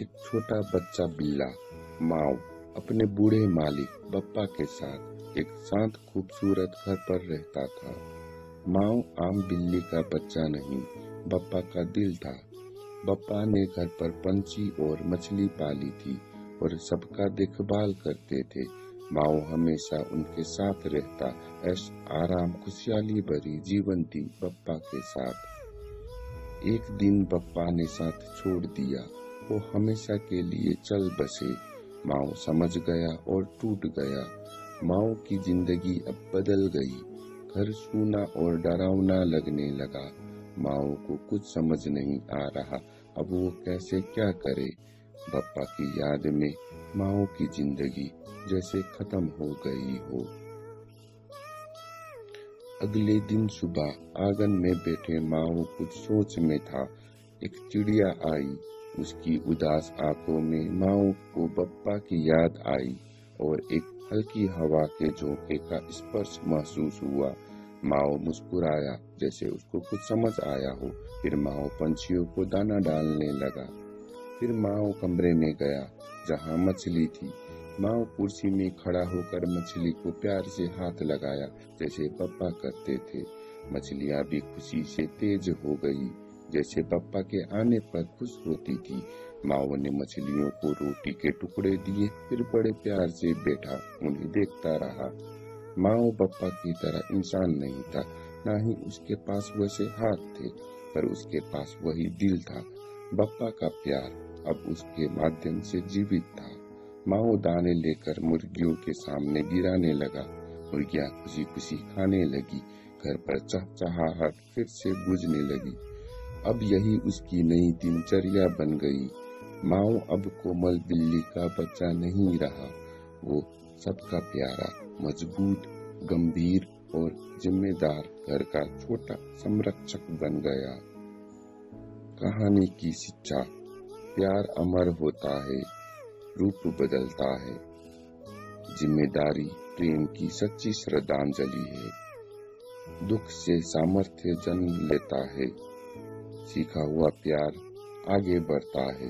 एक छोटा बच्चा बिल्ला माओ अपने बूढ़े मालिक बप्पा के साथ एक शांत खूबसूरत घर पर रहता था। माओ आम बिल्ली का बच्चा नहीं, बप्पा का दिल था। बप्पा ने घर पर पंछी और मछली पाली थी और सबका देखभाल करते थे। माओ हमेशा उनके साथ रहता, ऐश आराम खुशहाली भरी जीवन थी बप्पा के साथ। एक दिन बप्पा ने साथ छोड़ दिया, वो हमेशा के लिए चल बसे। माओ समझ गया और टूट गया। माओ की जिंदगी अब बदल गई। घर सूना और डरावना लगने लगा। माओ को कुछ समझ नहीं आ रहा, अब वो कैसे क्या करे। बप्पा की याद में माओ की जिंदगी जैसे खत्म हो गई हो। अगले दिन सुबह आंगन में बैठे माओ कुछ सोच में था। एक चिड़िया आई, उसकी उदास आंखों में माओ को बप्पा की याद आई और एक हल्की हवा के झोंके का स्पर्श महसूस हुआ। माओ मुस्कुराया जैसे उसको कुछ समझ आया हो। फिर माओ पंछियों को दाना डालने लगा। फिर माओ कमरे में गया जहाँ मछली थी। माओ कुर्सी में खड़ा होकर मछली को प्यार से हाथ लगाया जैसे बप्पा करते थे। मछलियाँ भी खुशी से तेज हो गई जैसे बप्पा के आने पर खुश होती थी। माओ ने मछलियों को रोटी के टुकड़े दिए, फिर बड़े प्यार से बैठा उन्हें देखता रहा। माओ बप्पा की तरह इंसान नहीं था, ना ही उसके पास वैसे हाथ थे, पर उसके पास वही दिल था। बप्पा का प्यार अब उसके माध्यम से जीवित था। माओ दाने लेकर मुर्गियों के सामने गिराने लगा। मुर्गियाँ खुशी खुशी खाने लगी। घर पर चहचहाहट फिर से गूंजने लगी। अब यही उसकी नई दिनचर्या बन गई। माओ अब कोमल बिल्ली का बच्चा नहीं रहा, वो सबका प्यारा, मजबूत, गंभीर और जिम्मेदार घर का छोटा संरक्षक बन गया। कहानी की शिक्षा: प्यार अमर होता है, रूप बदलता है। जिम्मेदारी प्रेम की सच्ची श्रद्धांजलि है। दुख से सामर्थ्य जन्म लेता है, सीखा हुआ प्यार आगे बढ़ता है।